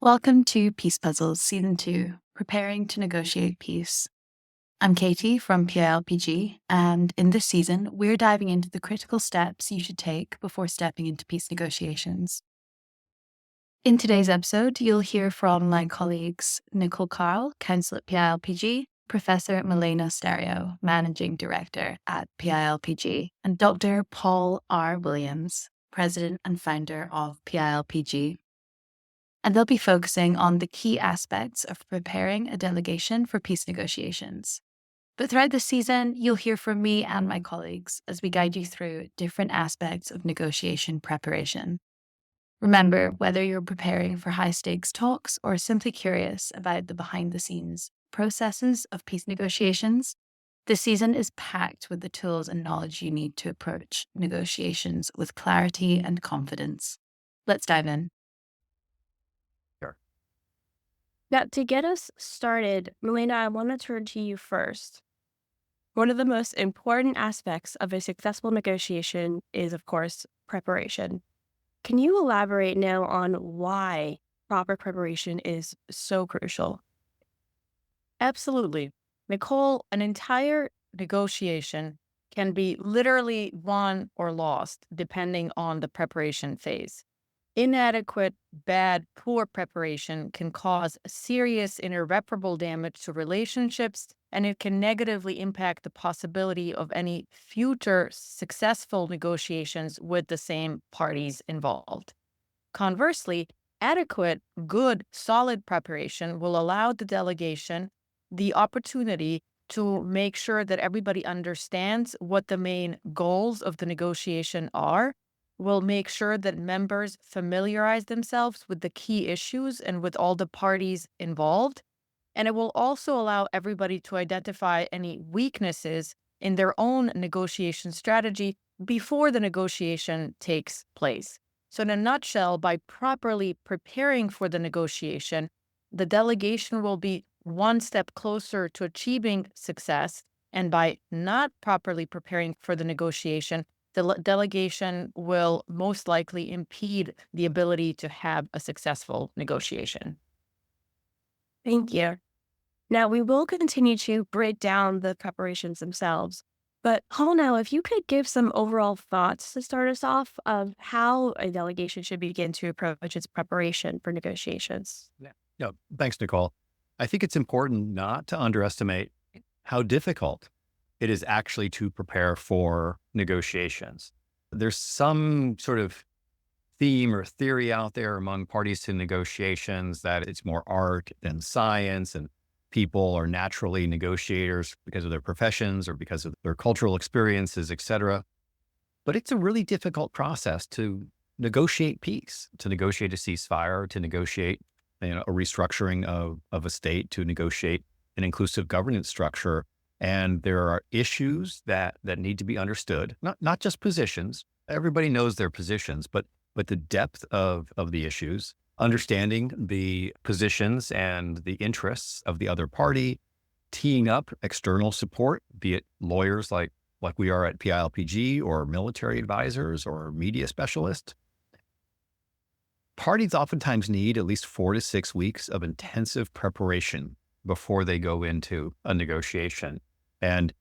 Welcome to Peace Puzzles Season 2, Preparing to Negotiate Peace. I'm Katie from PILPG, and in this season, we're diving into the critical steps you should take before stepping into peace negotiations. In today's episode, you'll hear from my colleagues Nicole Carle, Counsel at PILPG, Professor Milena Sterio, Managing Director at PILPG, and Dr. Paul R. Williams, President and Founder of PILPG. And they'll be focusing on the key aspects of preparing a delegation for peace negotiations. But throughout this season, you'll hear from me and my colleagues as we guide you through different aspects of negotiation preparation. Remember, whether you're preparing for high-stakes talks or simply curious about the behind-the-scenes processes of peace negotiations, this season is packed with the tools and knowledge you need to approach negotiations with clarity and confidence. Let's dive in. Now, to get us started, Milena, I want to turn to you first. One of the most important aspects of a successful negotiation is, of course, preparation. Can you elaborate now on why proper preparation is so crucial? Absolutely. Nicole, an entire negotiation can be literally won or lost depending on the preparation phase. Inadequate, bad, poor preparation can cause serious and irreparable damage to relationships, and it can negatively impact the possibility of any future successful negotiations with the same parties involved. Conversely, adequate, good, solid preparation will allow the delegation the opportunity to make sure that everybody understands what the main goals of the negotiation are, will make sure that members familiarize themselves with the key issues and with all the parties involved. And it will also allow everybody to identify any weaknesses in their own negotiation strategy before the negotiation takes place. So in a nutshell, by properly preparing for the negotiation, the delegation will be one step closer to achieving success. And by not properly preparing for the negotiation, the delegation will most likely impede the ability to have a successful negotiation. Thank you. Now, we will continue to break down the preparations themselves. But Paul, now, if you could give some overall thoughts to start us off of how a delegation should begin to approach its preparation for negotiations. Yeah, thanks, Nicole. I think it's important not to underestimate how difficult it is actually to prepare for negotiations. There's some sort of theme or theory out there among parties to negotiations that it's more art than science, and people are naturally negotiators because of their professions or because of their cultural experiences, et cetera. But it's a really difficult process to negotiate peace, to negotiate a ceasefire, to negotiate a restructuring of a state, to negotiate an inclusive governance structure. And there are issues that need to be understood, not just positions. Everybody knows their positions, but the depth of the issues, understanding the positions and the interests of the other party, teeing up external support, be it lawyers like we are at PILPG, or military advisors or media specialists. Parties oftentimes need at least 4 to 6 weeks of intensive preparation before they go into a negotiation. And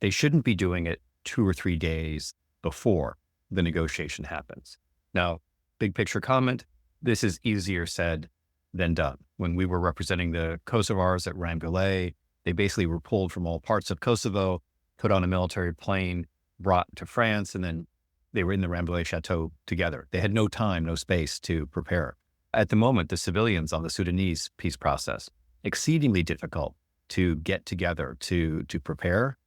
they shouldn't be doing it 2 or 3 days before the negotiation happens. Now, big picture comment, this is easier said than done. When we were representing the Kosovars at Ramgale, they basically were pulled from all parts of Kosovo, put on a military plane, brought to France, and then they were in the Ramgale Chateau together. They had no time, no space to prepare. At the moment, the civilians on the Sudanese peace process, exceedingly difficult to get together to prepare,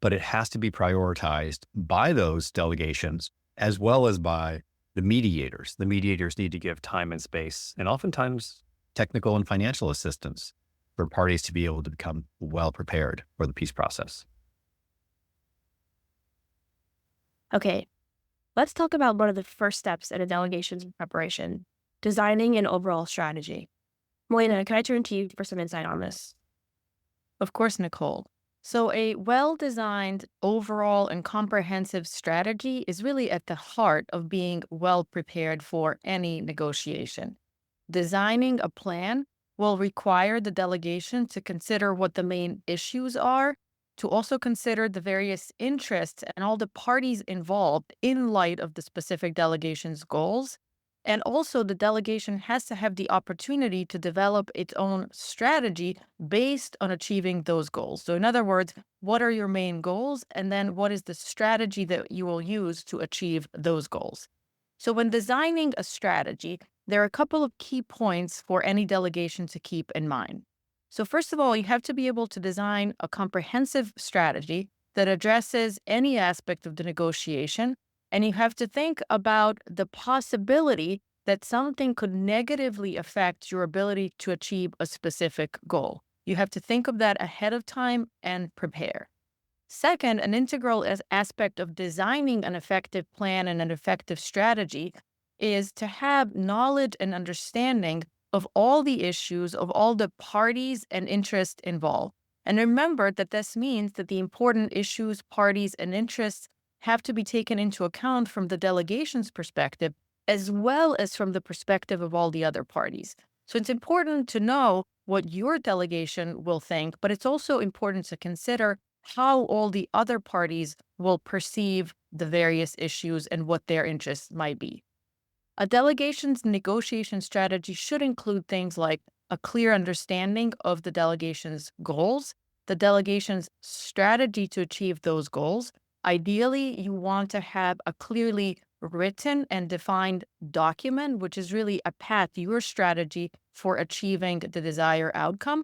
but it has to be prioritized by those delegations as well as by the mediators. The mediators need to give time and space, and oftentimes technical and financial assistance for parties to be able to become well prepared for the peace process. Okay, let's talk about one of the first steps in a delegation's preparation, designing an overall strategy. Milena, can I turn to you for some insight on this? Of course, Nicole. So a well-designed overall and comprehensive strategy is really at the heart of being well prepared for any negotiation. Designing a plan will require the delegation to consider what the main issues are, to also consider the various interests and all the parties involved in light of the specific delegation's goals. And also, the delegation has to have the opportunity to develop its own strategy based on achieving those goals. So, in other words, what are your main goals? And then what is the strategy that you will use to achieve those goals? So, when designing a strategy, there are a couple of key points for any delegation to keep in mind. So, first of all, you have to be able to design a comprehensive strategy that addresses any aspect of the negotiation. And you have to think about the possibility that something could negatively affect your ability to achieve a specific goal. You have to think of that ahead of time and prepare. Second, an integral aspect of designing an effective plan and an effective strategy is to have knowledge and understanding of all the issues, of all the parties and interests involved. And remember that this means that the important issues, parties, and interests have to be taken into account from the delegation's perspective, as well as from the perspective of all the other parties. So it's important to know what your delegation will think, but it's also important to consider how all the other parties will perceive the various issues and what their interests might be. A delegation's negotiation strategy should include things like a clear understanding of the delegation's goals, the delegation's strategy to achieve those goals. Ideally, you want to have a clearly written and defined document, which is really a path, your strategy for achieving the desired outcome.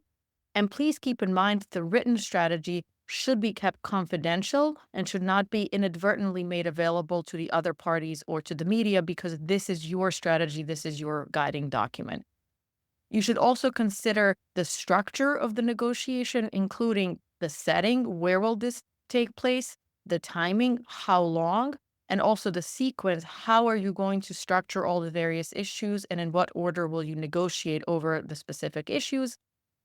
And please keep in mind that the written strategy should be kept confidential and should not be inadvertently made available to the other parties or to the media, because this is your strategy, this is your guiding document. You should also consider the structure of the negotiation, including the setting, where will this take place, the timing, how long, and also the sequence. How are you going to structure all the various issues, and in what order will you negotiate over the specific issues?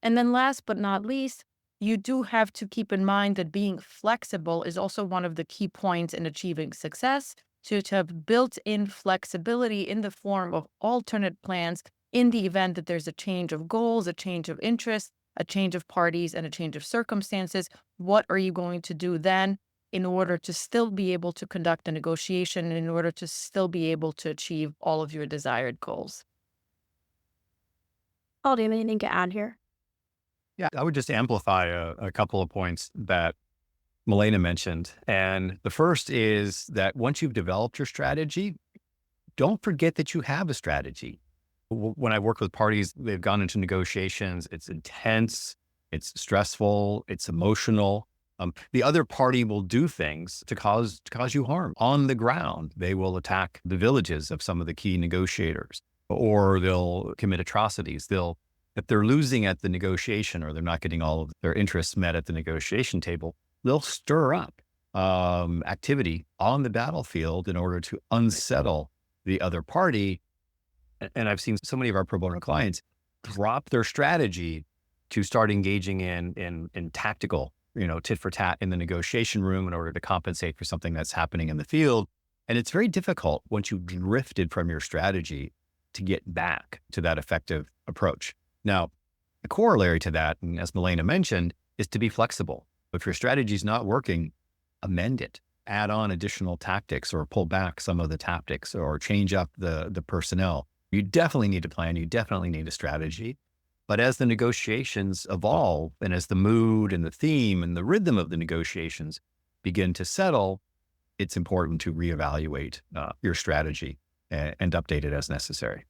And then last but not least, you do have to keep in mind that being flexible is also one of the key points in achieving success. So to have built-in flexibility in the form of alternate plans in the event that there's a change of goals, a change of interest, a change of parties, and a change of circumstances. What are you going to do then in order to still be able to conduct a negotiation and in order to still be able to achieve all of your desired goals? Paul, do you have anything to add here? Yeah, I would just amplify a couple of points that Milena mentioned. And the first is that once you've developed your strategy, don't forget that you have a strategy. When I work with parties, they've gone into negotiations. It's intense, it's stressful, it's emotional. The other party will do things to cause you harm on the ground. They will attack the villages of some of the key negotiators, or they'll commit atrocities. If they're losing at the negotiation, or they're not getting all of their interests met at the negotiation table, they'll stir up activity on the battlefield in order to unsettle the other party. And I've seen so many of our pro bono clients drop their strategy to start engaging in tactical, tit for tat in the negotiation room in order to compensate for something that's happening in the field. And it's very difficult once you've drifted from your strategy to get back to that effective approach. Now, the corollary to that, and as Milena mentioned, is to be flexible. If your strategy is not working, amend it, add on additional tactics, or pull back some of the tactics, or change up the personnel. You definitely need a plan. You definitely need a strategy. But as the negotiations evolve, and as the mood and the theme and the rhythm of the negotiations begin to settle, it's important to reevaluate your strategy and update it as necessary.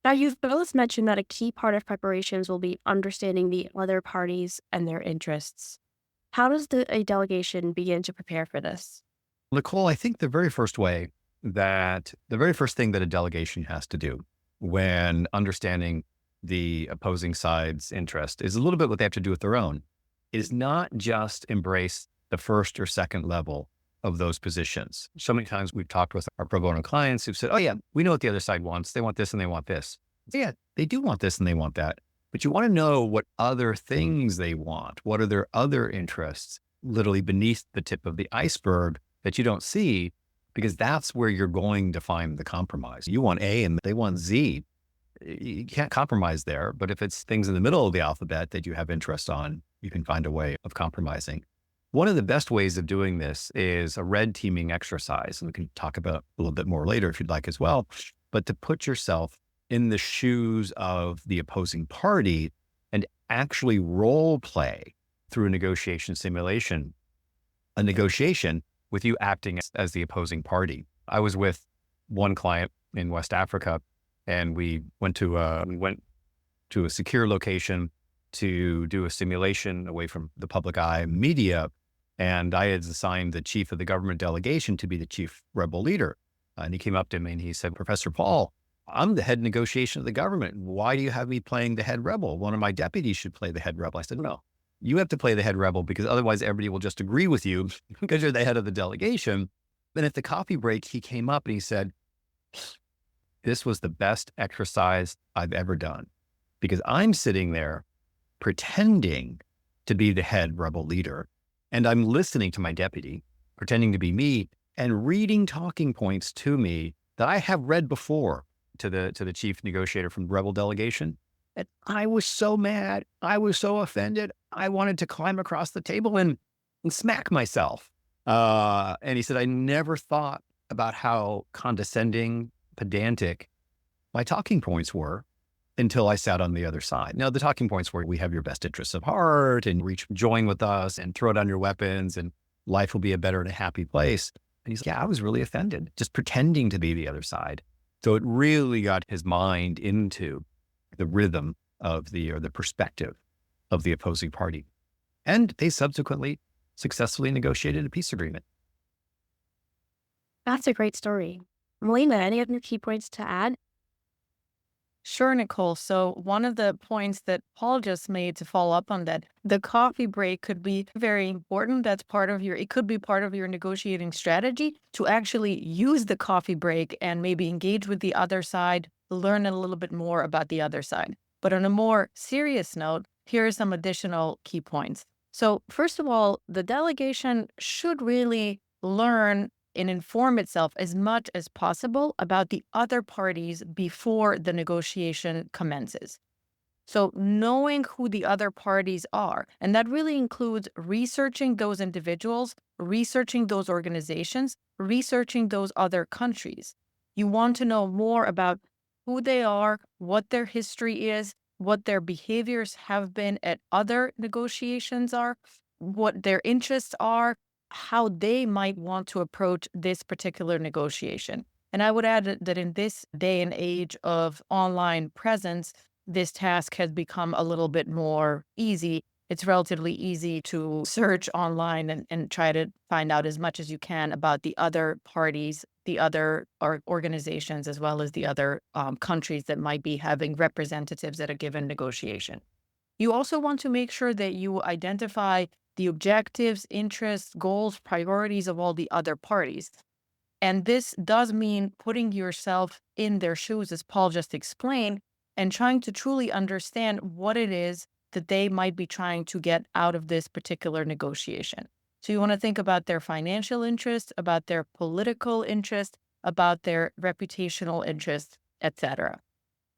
Now, you've both mentioned that a key part of preparations will be understanding the other parties and their interests. How does a delegation begin to prepare for this? Nicole, I think the very first thing that a delegation has to do when understanding the opposing side's interest is a little bit what they have to do with their own, is not just embrace the first or second level of those positions. So many times we've talked with our pro bono clients who've said, oh yeah, we know what the other side wants. They want this and they want this. Yeah, they do want this and they want that. But you want to know what other things they want. What are their other interests, literally beneath the tip of the iceberg that you don't see, because that's where you're going to find the compromise. You want A and they want Z. You can't compromise there. But if it's things in the middle of the alphabet that you have interest on, you can find a way of compromising. One of the best ways of doing this is a red teaming exercise. And we can talk about a little bit more later if you'd like as well. But to put yourself in the shoes of the opposing party and actually role play through a negotiation simulation, a negotiation with you acting as the opposing party. I was with one client in West Africa, and we went to a secure location to do a simulation away from the public eye media. And I had assigned the chief of the government delegation to be the chief rebel leader. And he came up to me and he said, "Professor Paul, I'm the head negotiation of the government. Why do you have me playing the head rebel? One of my deputies should play the head rebel." I said, "No, you have to play the head rebel because otherwise everybody will just agree with you because you're the head of the delegation." Then at the coffee break, he came up and he said, "This was the best exercise I've ever done because I'm sitting there pretending to be the head rebel leader. And I'm listening to my deputy, pretending to be me and reading talking points to me that I have read before to the chief negotiator from the rebel delegation. And I was so mad. I was so offended. I wanted to climb across the table and smack myself." And he said, "I never thought about how condescending, pedantic my talking points were until I sat on the other side." Now, the talking points were, "We have your best interests of heart and join with us and throw down your weapons and life will be a better and a happy place." And he's like, "Yeah, I was really offended, just pretending to be the other side." So it really got his mind into the rhythm of the perspective of the opposing party. And they subsequently successfully negotiated a peace agreement. That's a great story. Milena, any other key points to add? Sure, Nicole. So one of the points that Paul just made to follow up on that, the coffee break could be very important. It could be part of your negotiating strategy to actually use the coffee break and maybe engage with the other side, learn a little bit more about the other side. But on a more serious note, here are some additional key points. So first of all, the delegation should really learn and inform itself as much as possible about the other parties before the negotiation commences. So knowing who the other parties are, and that really includes researching those individuals, researching those organizations, researching those other countries. You want to know more about who they are, what their history is, what their behaviors have been at other negotiations are, what their interests are, how they might want to approach this particular negotiation. And I would add that in this day and age of online presence, this task has become a little bit more easy. It's relatively easy to search online and try to find out as much as you can about the other parties, the other organizations, as well as the other countries that might be having representatives at a given negotiation. You also want to make sure that you identify the objectives, interests, goals, priorities of all the other parties. And this does mean putting yourself in their shoes, as Paul just explained, and trying to truly understand what it is that they might be trying to get out of this particular negotiation. So you want to think about their financial interest, about their political interest, about their reputational interest, etc.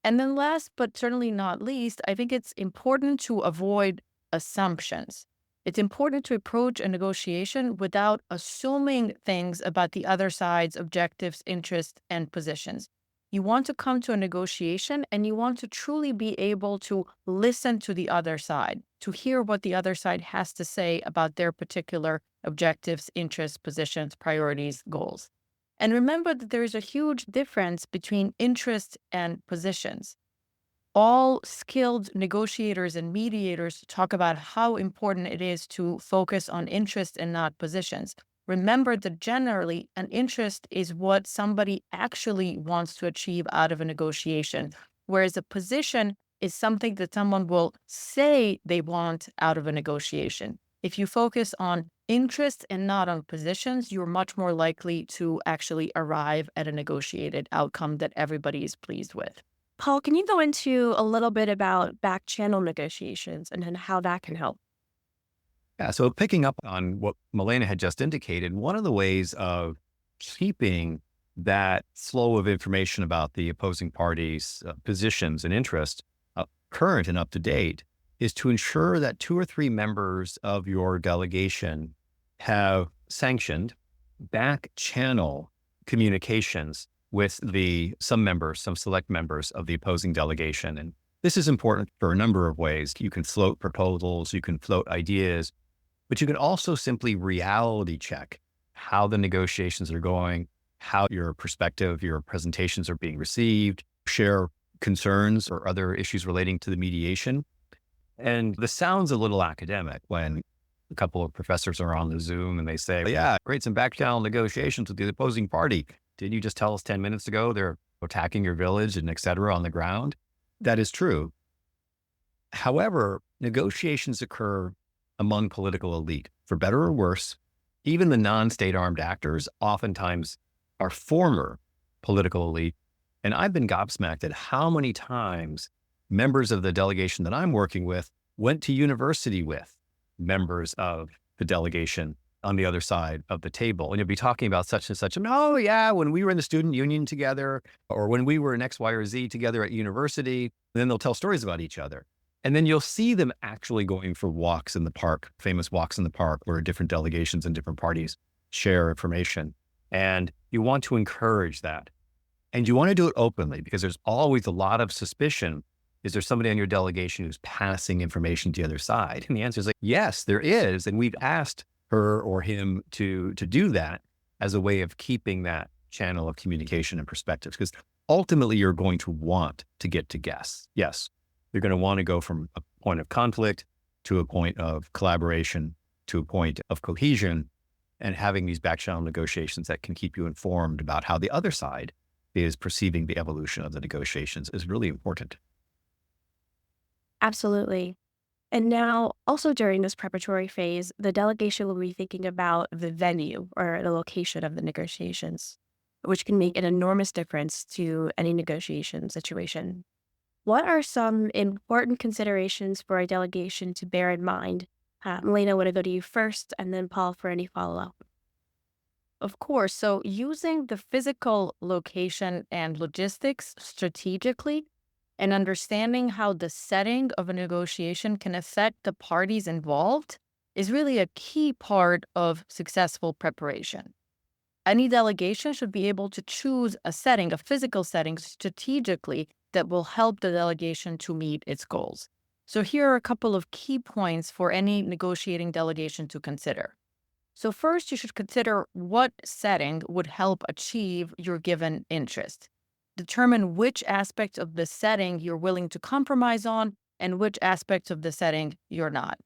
And then last but certainly not least, I think it's important to avoid assumptions. It's important to approach a negotiation without assuming things about the other side's objectives, interests, and positions. You want to come to a negotiation and you want to truly be able to listen to the other side, to hear what the other side has to say about their particular objectives, interests, positions, priorities, goals. And remember that there is a huge difference between interests and positions. All skilled negotiators and mediators talk about how important it is to focus on interest and not positions. Remember that generally an interest is what somebody actually wants to achieve out of a negotiation, whereas a position is something that someone will say they want out of a negotiation. If you focus on interest and not on positions, you're much more likely to actually arrive at a negotiated outcome that everybody is pleased with. Paul, can you go into a little bit about back channel negotiations and then how that can help? Yeah, so picking up on what Milena had just indicated, one of the ways of keeping that flow of information about the opposing parties' positions and interests current and up to date is to ensure that 2 or 3 members of your delegation have sanctioned back channel communications with some select members of the opposing delegation. And this is important for a number of ways. You can float proposals, you can float ideas, but you can also simply reality check how the negotiations are going, how your perspective, your presentations are being received, share concerns or other issues relating to the mediation. And this sounds a little academic when a couple of professors are on the Zoom and they say, yeah, great, some back channel negotiations with the opposing party. Didn't you just tell us 10 minutes ago they're attacking your village and et cetera on the ground? That is true. However, negotiations occur among political elite, for better or worse. Even the non-state armed actors oftentimes are former political elite. And I've been gobsmacked at how many times members of the delegation that I'm working with went to university with members of the delegation on the other side of the table. And you'll be talking about such and such. And oh yeah, when we were in the student union together, or when we were in X, Y, or Z together at university, and then they'll tell stories about each other. And then you'll see them actually going for walks in the park, famous walks in the park, where different delegations and different parties share information. And you want to encourage that. And you want to do it openly because there's always a lot of suspicion. Is there somebody on your delegation who's passing information to the other side? And the answer is like, yes, there is. And we've asked her or him to do that as a way of keeping that channel of communication and perspectives. Because ultimately you're going to want to get to guess. Yes, you're going to want to go from a point of conflict to a point of collaboration to a point of cohesion, and having these back channel negotiations that can keep you informed about how the other side is perceiving the evolution of the negotiations is really important. Absolutely. And now, also during this preparatory phase, the delegation will be thinking about the venue or the location of the negotiations, which can make an enormous difference to any negotiation situation. What are some important considerations for a delegation to bear in mind? Milena, I want to go to you first, and then Paul for any follow up. Of course. So using the physical location and logistics strategically and understanding how the setting of a negotiation can affect the parties involved is really a key part of successful preparation. Any delegation should be able to choose a setting, a physical setting strategically that will help the delegation to meet its goals. So here are a couple of key points for any negotiating delegation to consider. So first, you should consider what setting would help achieve your given interest. Determine which aspects of the setting you're willing to compromise on and which aspects of the setting you're not.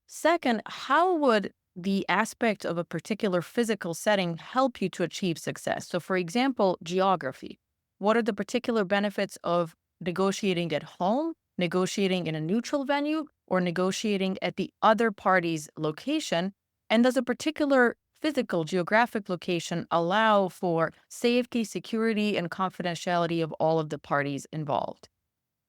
Second, how would the aspect of a particular physical setting help you to achieve success? So for example, geography. What are the particular benefits of negotiating at home, negotiating in a neutral venue, or negotiating at the other party's location? And does a particular physical geographic location allow for safety, security, and confidentiality of all of the parties involved?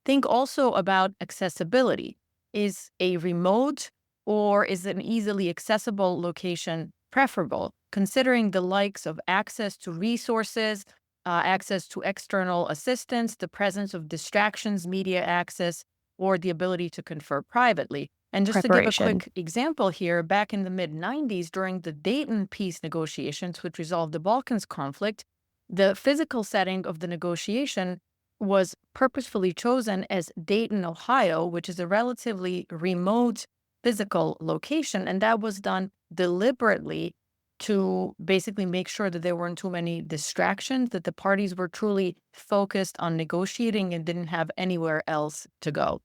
Think also about accessibility. Is a remote or is an easily accessible location preferable, considering the likes of access to resources, access to external assistance, the presence of distractions, media access, or the ability to confer privately? And just to give a Preparation. quick example here, back in the mid-90s, during the Dayton peace negotiations, which resolved the Balkans conflict, the physical setting of the negotiation was purposefully chosen as Dayton, Ohio, which is a relatively remote physical location. And that was done deliberately to basically make sure that there weren't too many distractions, that the parties were truly focused on negotiating and didn't have anywhere else to go.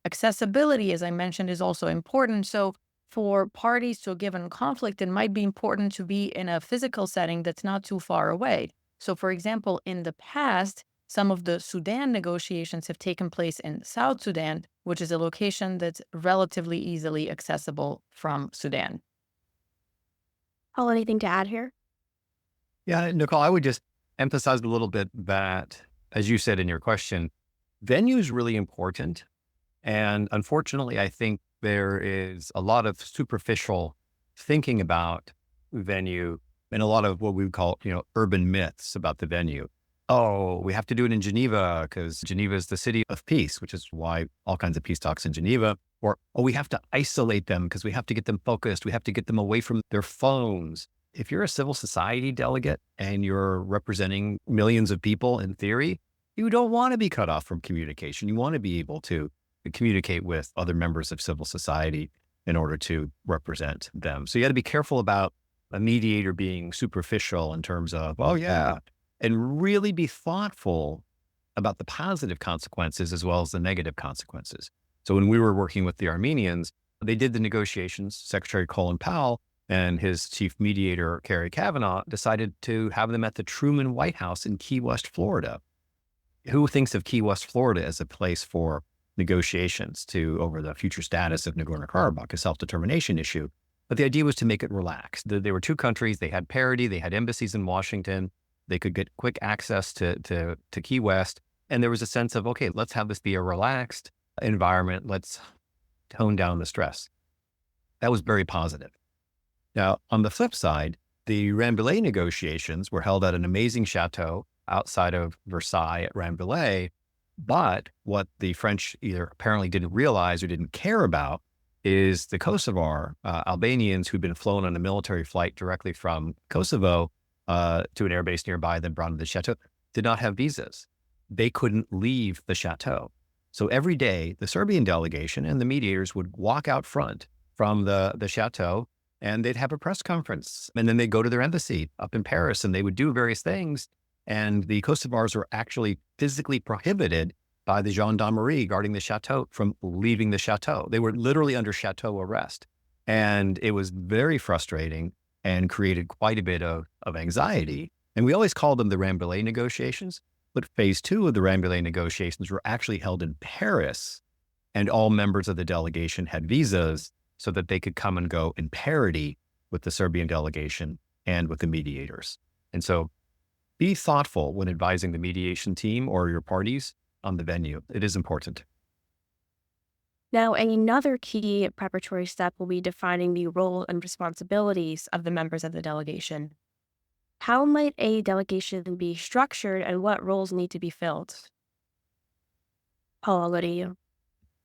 Accessibility, as I mentioned, is also important. So for parties to a given conflict, it might be important to be in a physical setting that's not too far away. So for example, in the past, some of the Sudan negotiations have taken place in South Sudan, which is a location that's relatively easily accessible from Sudan. Paul, anything to add here? Yeah, Nicole, I would just emphasize a little bit that, as you said in your question, venue is really important. And unfortunately, I think there is a lot of superficial thinking about venue and a lot of what we would call, urban myths about the venue. Oh, we have to do it in Geneva because Geneva is the city of peace, which is why all kinds of peace talks in Geneva. Or, oh, we have to isolate them because we have to get them focused. We have to get them away from their phones. If you're a civil society delegate and you're representing millions of people in theory, you don't want to be cut off from communication. You want to be able to communicate with other members of civil society in order to represent them. So you got to be careful about a mediator being superficial in terms of, oh yeah, and really be thoughtful about the positive consequences as well as the negative consequences. So when we were working with the Armenians, they did the negotiations. Secretary Colin Powell and his chief mediator, Kerry Kavanaugh, decided to have them at the Truman White House in Key West, Florida. Who thinks of Key West, Florida as a place for negotiations over the future status of Nagorno-Karabakh, a self-determination issue? But the idea was to make it relaxed. They were two countries. They had parity. They had embassies in Washington. They could get quick access to Key West. And there was a sense of, okay, let's have this be a relaxed environment. Let's tone down the stress. That was very positive. Now, on the flip side, the Rambouillet negotiations were held at an amazing chateau outside of Versailles at Rambouillet. But what the French either apparently didn't realize or didn't care about is the Kosovar Albanians who'd been flown on a military flight directly from Kosovo to an airbase nearby, then brought to the chateau, did not have visas. They couldn't leave the chateau. So every day, the Serbian delegation and the mediators would walk out front from the chateau, and they'd have a press conference. And then they'd go to their embassy up in Paris, and they would do various things. And the Kosovars were actually physically prohibited by the gendarmerie guarding the chateau from leaving the chateau. They were literally under chateau arrest. And it was very frustrating and created quite a bit of anxiety. And we always called them the Rambouillet negotiations, but phase 2 of the Rambouillet negotiations were actually held in Paris, and all members of the delegation had visas so that they could come and go in parity with the Serbian delegation and with the mediators. And so be thoughtful when advising the mediation team or your parties on the venue. It is important. Now, another key preparatory step will be defining the role and responsibilities of the members of the delegation. How might a delegation be structured and what roles need to be filled? Paul, I'll go to you.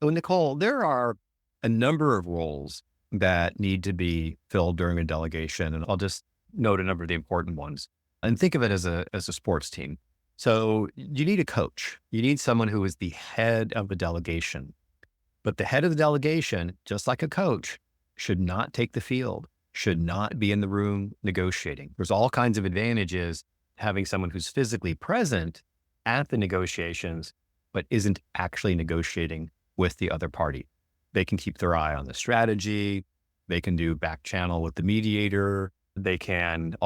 So, Nicole, there are a number of roles that need to be filled during a delegation, and I'll just note a number of the important ones. And think of it as a sports team. So you need a coach. You need someone who is the head of the delegation. But the head of the delegation, just like a coach, should not take the field, should not be in the room negotiating. There's all kinds of advantages having someone who's physically present at the negotiations, but isn't actually negotiating with the other party. They can keep their eye on the strategy. They can do back channel with the mediator. They can't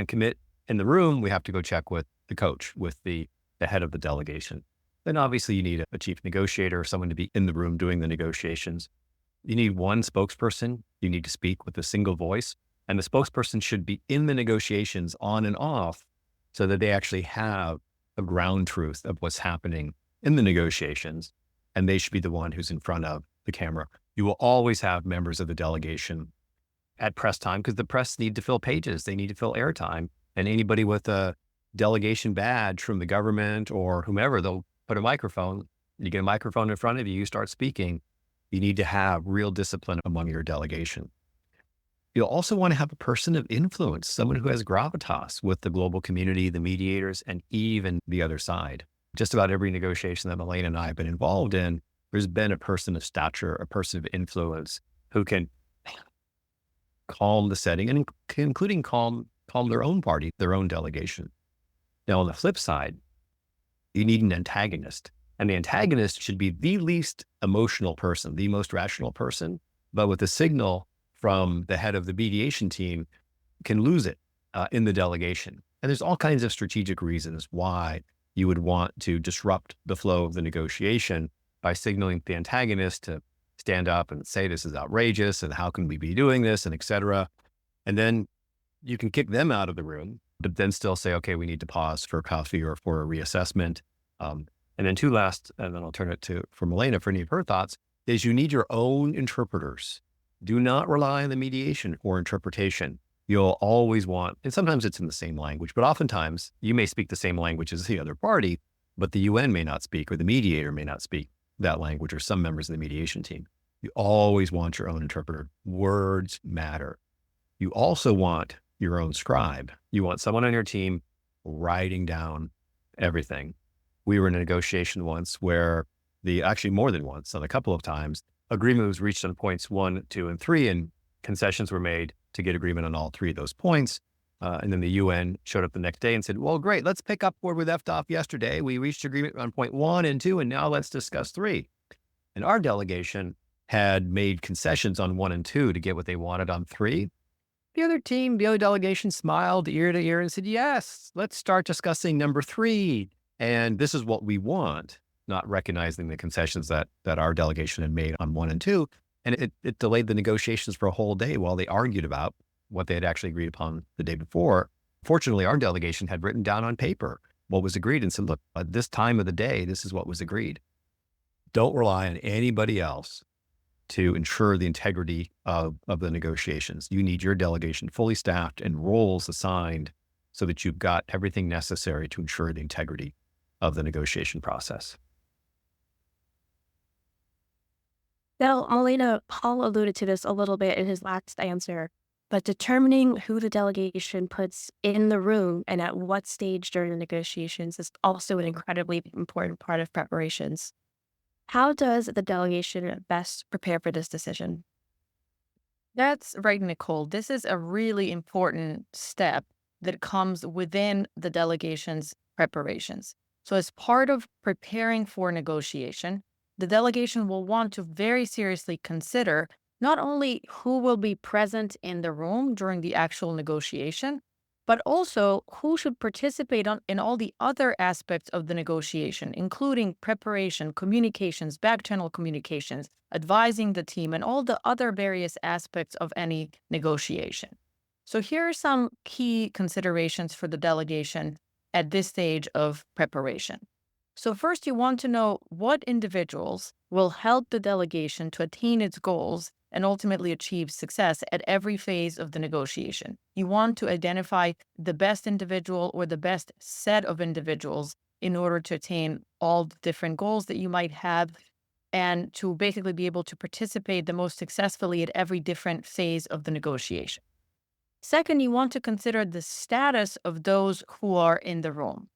commit in the room. We have to go check with the coach, with the head of the delegation. Then obviously you need a chief negotiator, someone to be in the room doing the negotiations. You need one spokesperson. You need to speak with a single voice, and the spokesperson should be in the negotiations on and off so that they actually have a ground truth of what's happening in the negotiations, and they should be the one who's in front of the camera. You will always have members of the delegation at press time because the press need to fill pages. They need to fill airtime, and anybody with a delegation badge from the government or whomever, they'll put a microphone. You get a microphone in front of you, you start speaking. You need to have real discipline among your delegation. You'll also want to have a person of influence, someone who has gravitas with the global community, the mediators, and even the other side. Just about every negotiation that Milena and I have been involved in, there's been a person of stature, a person of influence who can calm the setting and including calm their own party, their own delegation. Now, on the flip side, you need an antagonist. And the antagonist should be the least emotional person, the most rational person, but with a signal from the head of the mediation team can lose it in the delegation. And there's all kinds of strategic reasons why you would want to disrupt the flow of the negotiation by signaling the antagonist to stand up and say, this is outrageous, and how can we be doing this, and et cetera. And then you can kick them out of the room, but then still say, okay, we need to pause for coffee or for a reassessment. And then and then I'll turn it for Milena for any of her thoughts, is you need your own interpreters. Do not rely on the mediation or interpretation. You'll always want, and sometimes it's in the same language, but oftentimes you may speak the same language as the other party, but the UN may not speak, or the mediator may not speak that language, or some members of the mediation team. You always want your own interpreter. Words matter. You also want your own scribe. You want someone on your team writing down everything. We were in a negotiation once where actually more than once, on a couple of times, agreement was reached on points 1, 2, and 3, and concessions were made to get agreement on all 3 of those points. And then the UN showed up the next day and said, well, great, let's pick up where we left off yesterday. We reached agreement on point 1 and 2, and now let's discuss 3. And our delegation had made concessions on 1 and 2 to get what they wanted on 3. The other delegation smiled ear to ear and said, yes, let's start discussing number 3. And this is what we want, not recognizing the concessions that our delegation had made on 1 and 2. And it delayed the negotiations for a whole day while they argued about what they had actually agreed upon the day before. Fortunately, our delegation had written down on paper what was agreed and said, look, at this time of the day, this is what was agreed. Don't rely on anybody else to ensure the integrity of the negotiations. You need your delegation fully staffed and roles assigned so that you've got everything necessary to ensure the integrity of the negotiation process. Now, Milena, Paul alluded to this a little bit in his last answer, but determining who the delegation puts in the room and at what stage during the negotiations is also an incredibly important part of preparations. How does the delegation best prepare for this decision? That's right, Nicole. This is a really important step that comes within the delegation's preparations. So, as part of preparing for negotiation, the delegation will want to very seriously consider not only who will be present in the room during the actual negotiation, but also who should participate in all the other aspects of the negotiation, including preparation, communications, back channel communications, advising the team, and all the other various aspects of any negotiation. So here are some key considerations for the delegation at this stage of preparation. So first, you want to know what individuals will help the delegation to attain its goals and ultimately achieve success at every phase of the negotiation. You want to identify the best individual or the best set of individuals in order to attain all the different goals that you might have and to basically be able to participate the most successfully at every different phase of the negotiation. Second, you want to consider the status of those who are in the room.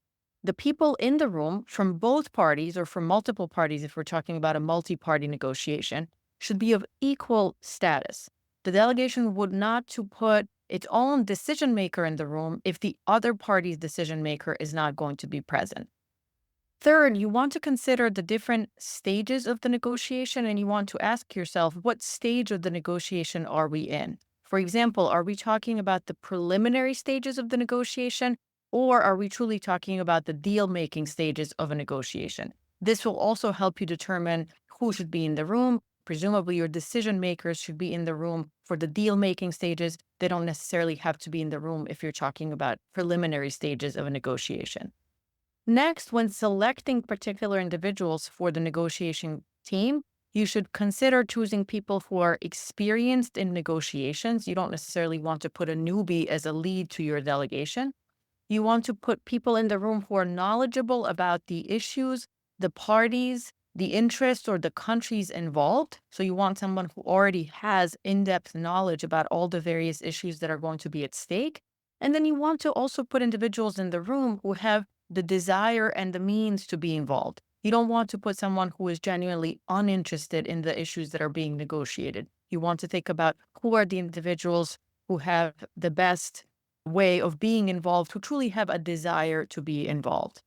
The people in the room from both parties or from multiple parties, if we're talking about a multi-party negotiation, should be of equal status. The delegation would not to put its own decision maker in the room if the other party's decision maker is not going to be present. Third, you want to consider the different stages of the negotiation, and you want to ask yourself, what stage of the negotiation are we in? For example, are we talking about the preliminary stages of the negotiation, or are we truly talking about the deal-making stages of a negotiation? This will also help you determine who should be in the room. Presumably, your decision makers should be in the room for the deal-making stages. They don't necessarily have to be in the room if you're talking about preliminary stages of a negotiation. Next, when selecting particular individuals for the negotiation team, you should consider choosing people who are experienced in negotiations. You don't necessarily want to put a newbie as a lead to your delegation. You want to put people in the room who are knowledgeable about the issues, the parties, the interests, or the countries involved. So you want someone who already has in-depth knowledge about all the various issues that are going to be at stake. And then you want to also put individuals in the room who have the desire and the means to be involved. You don't want to put someone who is genuinely uninterested in the issues that are being negotiated. You want to think about who are the individuals who have the best way of being involved, who truly have a desire to be involved.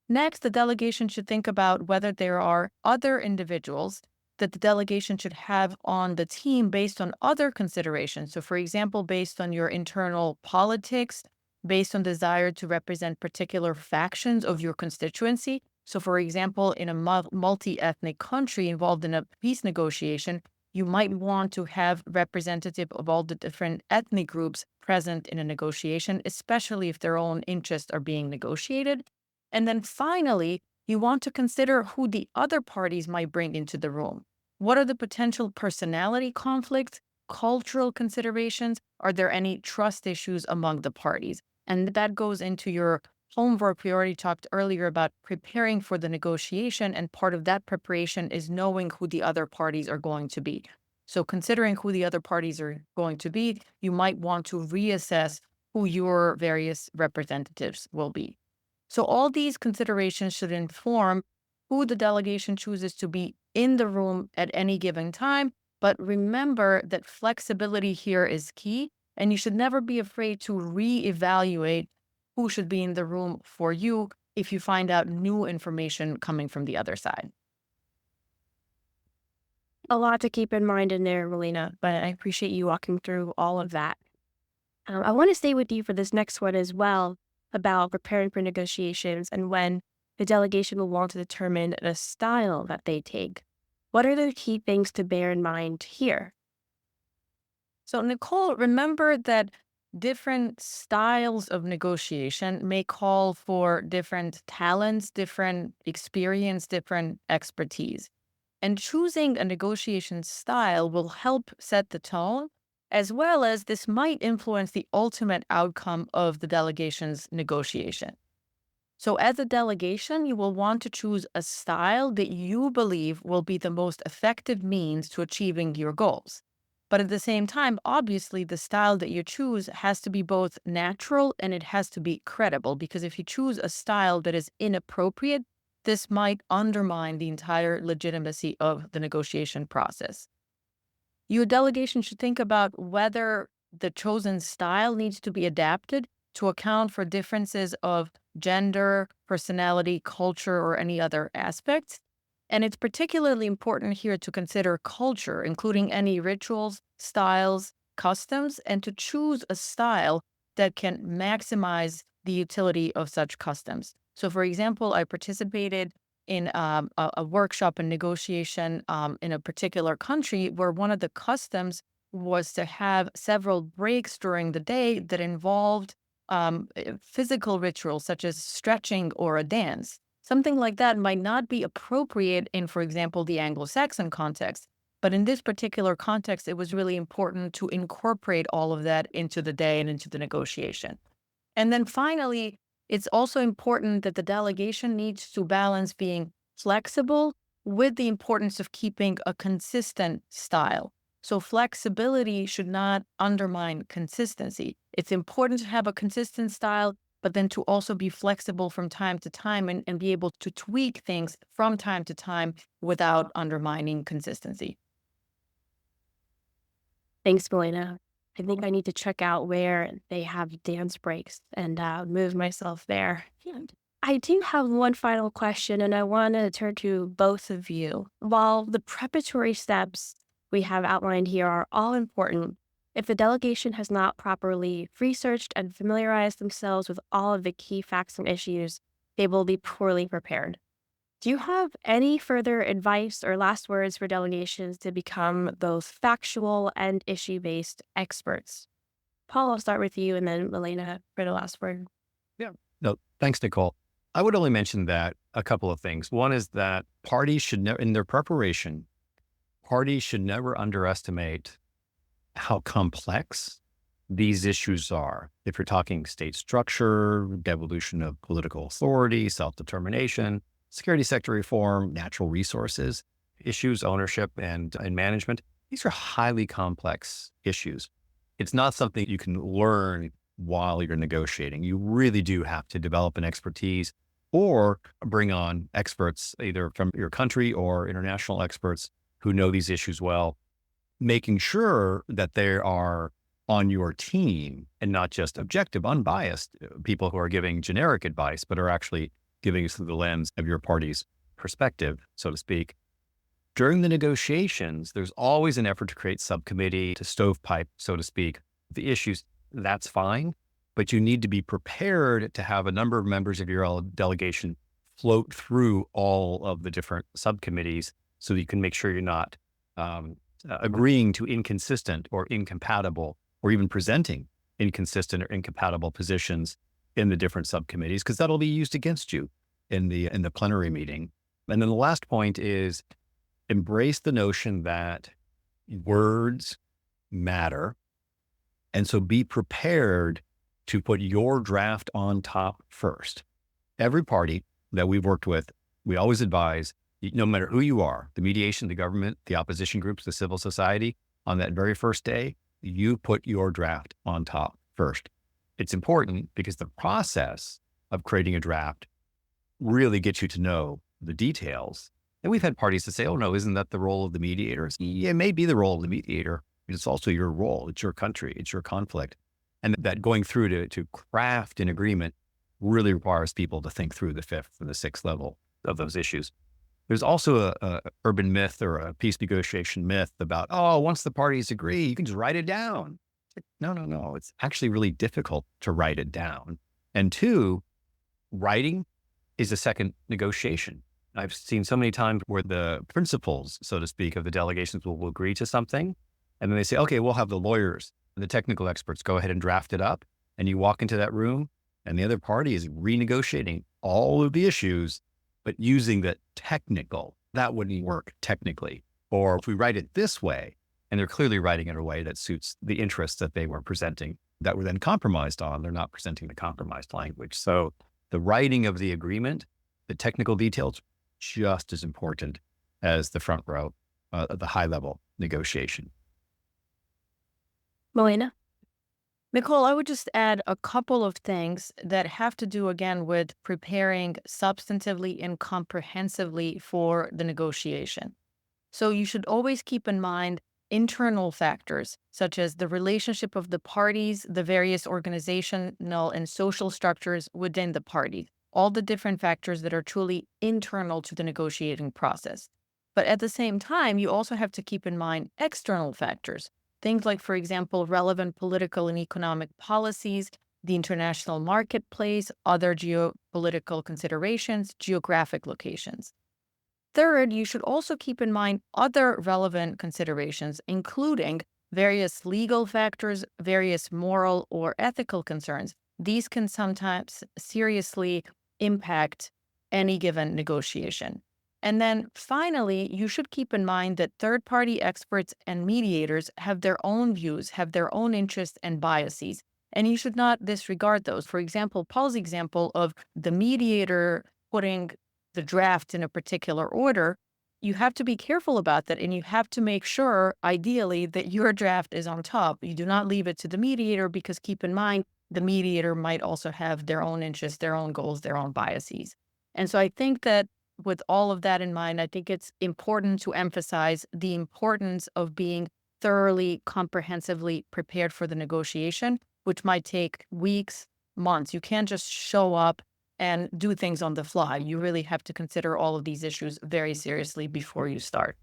Next, the delegation should think about whether there are other individuals that the delegation should have on the team based on other considerations. So, for example, based on your internal politics, based on desire to represent particular factions of your constituency. So, for example, in a multi-ethnic country involved in a peace negotiation, you might want to have representative of all the different ethnic groups present in a negotiation, especially if their own interests are being negotiated. And then finally, you want to consider who the other parties might bring into the room. What are the potential personality conflicts? cultural considerations? Are there any trust issues among the parties? And that goes into your homework. We already talked earlier about preparing for the negotiation, and part of that preparation is knowing who the other parties are going to be. So considering who the other parties are going to be, you might want to reassess who your various representatives will be. So all these considerations should inform who the delegation chooses to be in the room at any given time. But remember that flexibility here is key, and you should never be afraid to reevaluate who should be in the room for you if you find out new information coming from the other side. A lot to keep in mind in there, Melina, but I appreciate you walking through all of that. I want to stay with you for this next one as well about preparing for negotiations and when the delegation will want to determine the style that they take. What are the key things to bear in mind here? So, Nicole, remember that different styles of negotiation may call for different talents, different experience, different expertise. And choosing a negotiation style will help set the tone, as well as this might influence the ultimate outcome of the delegation's negotiation. So, as a delegation, you will want to choose a style that you believe will be the most effective means to achieving your goals. But at the same time, obviously, the style that you choose has to be both natural and it has to be credible, because if you choose a style that is inappropriate, this might undermine the entire legitimacy of the negotiation process. Your delegation should think about whether the chosen style needs to be adapted to account for differences of gender, personality, culture, or any other aspects. And it's particularly important here to consider culture, including any rituals, styles, customs, and to choose a style that can maximize the utility of such customs. So, for example, I participated in a workshop and negotiation in a particular country where one of the customs was to have several breaks during the day that involved physical rituals such as stretching or a dance. Something like that might not be appropriate in, for example, the Anglo-Saxon context. But in this particular context, it was really important to incorporate all of that into the day and into the negotiation. And then finally, it's also important that the delegation needs to balance being flexible with the importance of keeping a consistent style. So flexibility should not undermine consistency. It's important to have a consistent style, but then to also be flexible from time to time and be able to tweak things from time to time without undermining consistency. Thanks, Melina. I think I need to check out where they have dance breaks and move myself there. Yeah. I do have one final question, and I want to turn to both of you. While the preparatory steps we have outlined here are all important, if the delegation has not properly researched and familiarized themselves with all of the key facts and issues, they will be poorly prepared. Do you have any further advice or last words for delegations to become both factual and issue-based experts? Paul, I'll start with you, and then Milena for the last word. Yeah. No, thanks, Nicole. I would only mention that a couple of things. One is that parties should never, in their preparation, parties should never underestimate how complex these issues are. If you're talking state structure, devolution of political authority, self-determination, security sector reform, natural resources, issues, ownership, and management, these are highly complex issues. It's not something you can learn while you're negotiating. You really do have to develop an expertise or bring on experts, either from your country or international experts who know these issues well, making sure that they are on your team and not just objective, unbiased people who are giving generic advice, but are actually giving us through the lens of your party's perspective, so to speak. During the negotiations, there's always an effort to create subcommittee, to stovepipe, so to speak, the issues. That's fine, but you need to be prepared to have a number of members of your delegation float through all of the different subcommittees so that you can make sure you're not agreeing to inconsistent or incompatible, or even presenting inconsistent or incompatible positions in the different subcommittees, because that'll be used against you in the plenary meeting. And then the last point is embrace the notion that words matter. And so be prepared to put your draft on top first. Every party that we've worked with, we always advise, no matter who you are, the mediation, the government, the opposition groups, the civil society, on that very first day, you put your draft on top first. It's important because the process of creating a draft really gets you to know the details. And we've had parties that say, oh no, isn't that the role of the mediators? Yeah, it may be the role of the mediator, but it's also your role. It's your country. It's your conflict. And that going through to craft an agreement really requires people to think through the fifth and the sixth level of those issues. There's also a urban myth or a peace negotiation myth about, oh, once the parties agree, you can just write it down. No. It's actually really difficult to write it down. And two, writing is a second negotiation. I've seen so many times where the principals, so to speak, of the delegations will agree to something. And then they say, okay, we'll have the lawyers and the technical experts go ahead and draft it up. And you walk into that room and the other party is renegotiating all of the issues, but using the technical. That wouldn't work technically. Or if we write it this way, and they're clearly writing it in a way that suits the interests that they were presenting that were then compromised on, they're not presenting the compromised language. So the writing of the agreement, the technical details, just as important as the front row, the high level negotiation. Milena? Nicole, I would just add a couple of things that have to do again with preparing substantively and comprehensively for the negotiation. So you should always keep in mind internal factors, such as the relationship of the parties, the various organizational and social structures within the party, all the different factors that are truly internal to the negotiating process. But at the same time, you also have to keep in mind external factors, things like, for example, relevant political and economic policies, the international marketplace, other geopolitical considerations, geographic locations. Third, you should also keep in mind other relevant considerations, including various legal factors, various moral or ethical concerns. These can sometimes seriously impact any given negotiation. And then finally, you should keep in mind that third-party experts and mediators have their own views, have their own interests and biases, and you should not disregard those. For example, Paul's example of the mediator putting the draft in a particular order, you have to be careful about that. And you have to make sure, ideally, that your draft is on top. You do not leave it to the mediator because keep in mind, the mediator might also have their own interests, their own goals, their own biases. And so I think that with all of that in mind, I think it's important to emphasize the importance of being thoroughly, comprehensively prepared for the negotiation, which might take weeks, months. You can't just show up and do things on the fly. You really have to consider all of these issues very seriously before you start.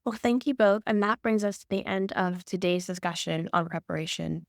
Well, thank you both. And that brings us to the end of today's discussion on preparation.